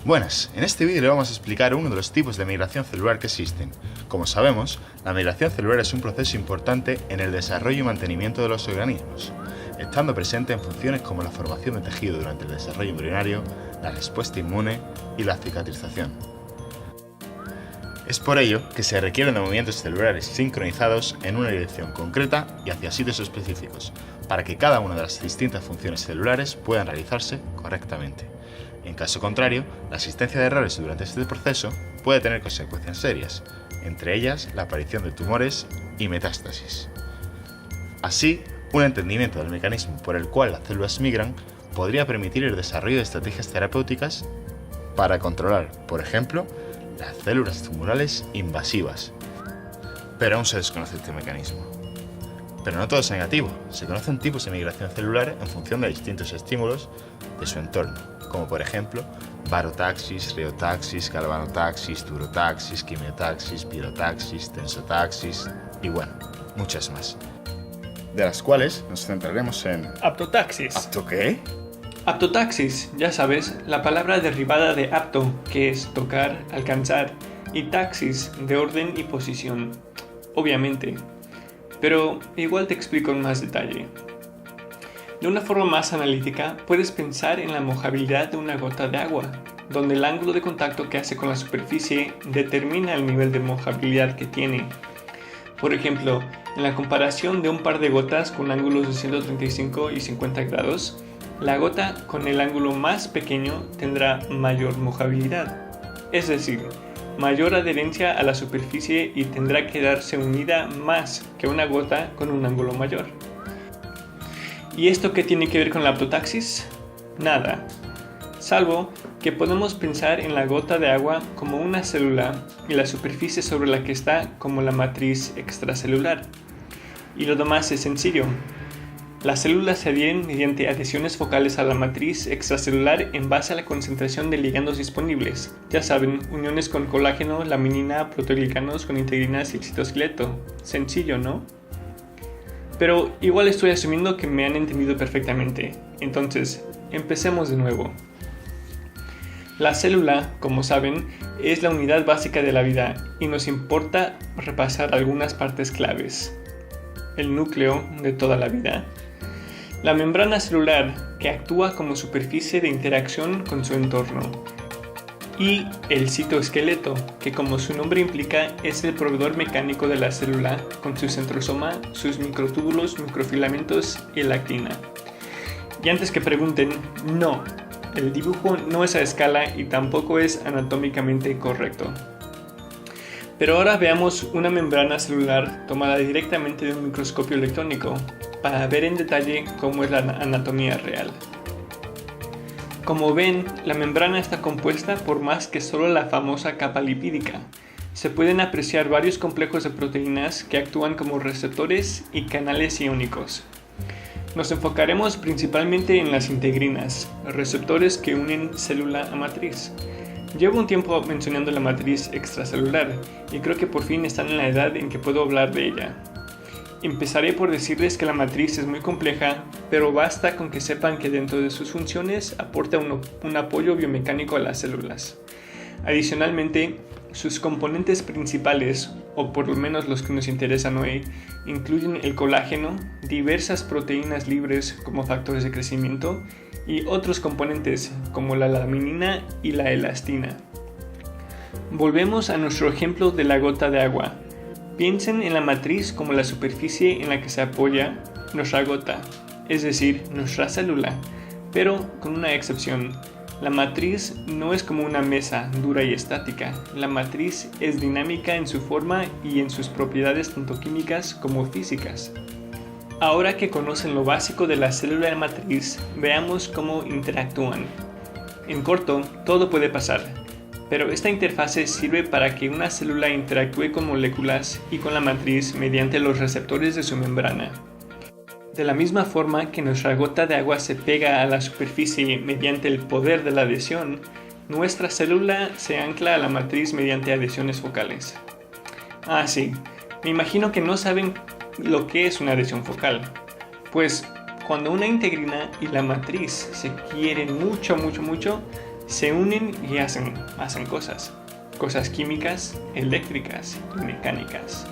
Buenas, en este vídeo le vamos a explicar uno de los tipos de migración celular que existen. Como sabemos, la migración celular es un proceso importante en el desarrollo y mantenimiento de los organismos, estando presente en funciones como la formación de tejido durante el desarrollo embrionario, la respuesta inmune y la cicatrización. Es por ello que se requieren de movimientos celulares sincronizados en una dirección concreta y hacia sitios específicos, para que cada una de las distintas funciones celulares puedan realizarse correctamente. En caso contrario, la existencia de errores durante este proceso puede tener consecuencias serias, entre ellas la aparición de tumores y metástasis. Así, un entendimiento del mecanismo por el cual las células migran podría permitir el desarrollo de estrategias terapéuticas para controlar, por ejemplo, las células tumorales invasivas. Pero aún se desconoce este mecanismo. Pero no todo es negativo, se conocen tipos de migración celular en función de distintos estímulos de su entorno, como por ejemplo barotaxis, reotaxis, galvanotaxis, durotaxis, quimiotaxis, pirotaxis, tensotaxis y bueno, muchas más. De las cuales nos centraremos en... Aptotaxis. ¿Apto qué? Aptotaxis, ya sabes, la palabra derivada de apto, que es tocar, alcanzar, y taxis, de orden y posición. Obviamente. Pero igual te explico en más detalle. De una forma más analítica, puedes pensar en la mojabilidad de una gota de agua, donde el ángulo de contacto que hace con la superficie determina el nivel de mojabilidad que tiene. Por ejemplo, en la comparación de un par de gotas con ángulos de 135 y 50 grados, la gota con el ángulo más pequeño tendrá mayor mojabilidad, es decir, mayor adherencia a la superficie y tendrá que quedarse unida más que una gota con un ángulo mayor. ¿Y esto qué tiene que ver con la aptotaxis? Nada, salvo que podemos pensar en la gota de agua como una célula y la superficie sobre la que está como la matriz extracelular. Y lo demás es sencillo. Las células se adhieren mediante adhesiones focales a la matriz extracelular en base a la concentración de ligandos disponibles. Ya saben, uniones con colágeno, laminina, proteoglicanos con integrinas y el citoesqueleto. Sencillo, ¿no? Pero igual estoy asumiendo que me han entendido perfectamente. Entonces, empecemos de nuevo. La célula, como saben, es la unidad básica de la vida y nos importa repasar algunas partes claves. El núcleo de toda la vida. La membrana celular, que actúa como superficie de interacción con su entorno. Y el citoesqueleto, que como su nombre implica es el proveedor mecánico de la célula, con su centrosoma, sus microtúbulos, microfilamentos y la actina. Y antes que pregunten, no, el dibujo no es a escala y tampoco es anatómicamente correcto. Pero ahora veamos una membrana celular tomada directamente de un microscopio electrónico, para ver en detalle cómo es la anatomía real. Como ven, la membrana está compuesta por más que solo la famosa capa lipídica. Se pueden apreciar varios complejos de proteínas que actúan como receptores y canales iónicos. Nos enfocaremos principalmente en las integrinas, receptores que unen célula a matriz. Llevo un tiempo mencionando la matriz extracelular y creo que por fin están en la edad en que puedo hablar de ella. Empezaré por decirles que la matriz es muy compleja, pero basta con que sepan que dentro de sus funciones aporta un apoyo biomecánico a las células. Adicionalmente, sus componentes principales, o por lo menos los que nos interesan hoy, incluyen el colágeno, diversas proteínas libres como factores de crecimiento y otros componentes como la laminina y la elastina. Volvemos a nuestro ejemplo de la gota de agua. Piensen en la matriz como la superficie en la que se apoya nuestra gota, es decir, nuestra célula, pero con una excepción. La matriz no es como una mesa dura y estática. La matriz es dinámica en su forma y en sus propiedades tanto químicas como físicas. Ahora que conocen lo básico de la célula matriz, veamos cómo interactúan. En corto, todo puede pasar. Pero esta interfase sirve para que una célula interactúe con moléculas y con la matriz mediante los receptores de su membrana. De la misma forma que nuestra gota de agua se pega a la superficie mediante el poder de la adhesión, nuestra célula se ancla a la matriz mediante adhesiones focales. Ah, sí, me imagino que no saben lo que es una adhesión focal. Pues cuando una integrina y la matriz se quieren mucho, se unen y hacen cosas químicas, eléctricas y mecánicas.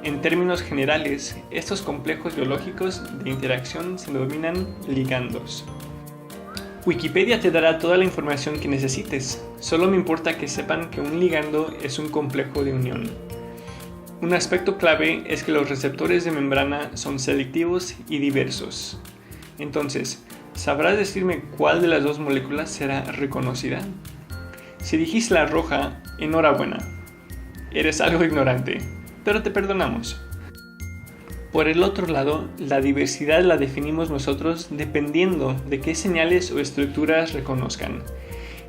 En términos generales, estos complejos biológicos de interacción se denominan ligandos. Wikipedia te dará toda la información que necesites, solo me importa que sepan que un ligando es un complejo de unión. Un aspecto clave es que los receptores de membrana son selectivos y diversos. Entonces, ¿sabrás decirme cuál de las dos moléculas será reconocida? Si dijiste la roja, enhorabuena. Eres algo ignorante, pero te perdonamos. Por el otro lado, la diversidad la definimos nosotros dependiendo de qué señales o estructuras reconozcan.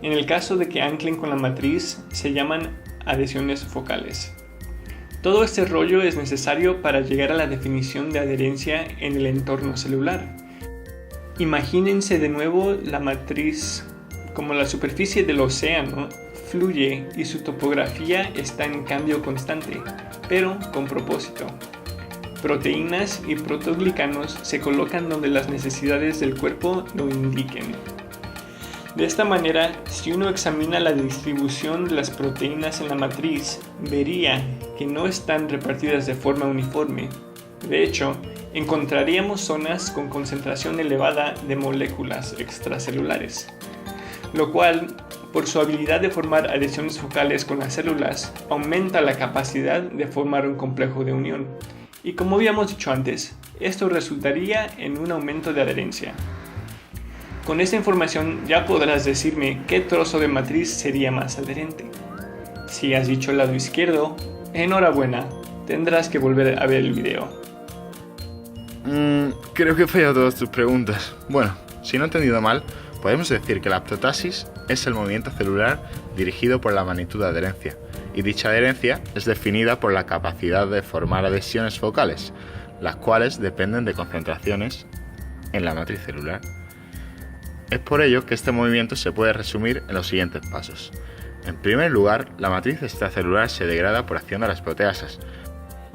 En el caso de que anclen con la matriz, se llaman adhesiones focales. Todo este rollo es necesario para llegar a la definición de adherencia en el entorno celular. Imagínense de nuevo la matriz como la superficie del océano fluye y su topografía está en cambio constante, pero con propósito. Proteínas y proteoglicanos se colocan donde las necesidades del cuerpo lo indiquen. De esta manera, si uno examina la distribución de las proteínas en la matriz, vería que no están repartidas de forma uniforme. De hecho, encontraríamos zonas con concentración elevada de moléculas extracelulares, lo cual, por su habilidad de formar adhesiones focales con las células, aumenta la capacidad de formar un complejo de unión. Y como habíamos dicho antes, esto resultaría en un aumento de adherencia. Con esta información ya podrás decirme qué trozo de matriz sería más adherente. Si has dicho el lado izquierdo, enhorabuena, tendrás que volver a ver el video. Creo que he fallado todas tus preguntas. Bueno, si no he entendido mal, podemos decir que la apoptosis es el movimiento celular dirigido por la magnitud de adherencia, y dicha adherencia es definida por la capacidad de formar adhesiones focales, las cuales dependen de concentraciones en la matriz celular. Es por ello que este movimiento se puede resumir en los siguientes pasos. En primer lugar, la matriz extracelular se degrada por acción de las proteasas,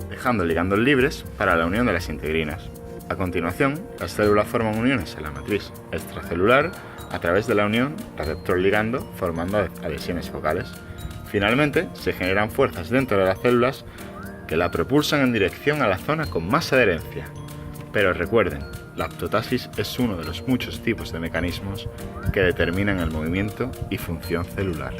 dejando ligandos libres para la unión de las integrinas. A continuación, las células forman uniones en la matriz extracelular a través de la unión receptor-ligando, formando adhesiones focales. Finalmente, se generan fuerzas dentro de las células que la propulsan en dirección a la zona con más adherencia. Pero recuerden, la apoptosis es uno de los muchos tipos de mecanismos que determinan el movimiento y función celular.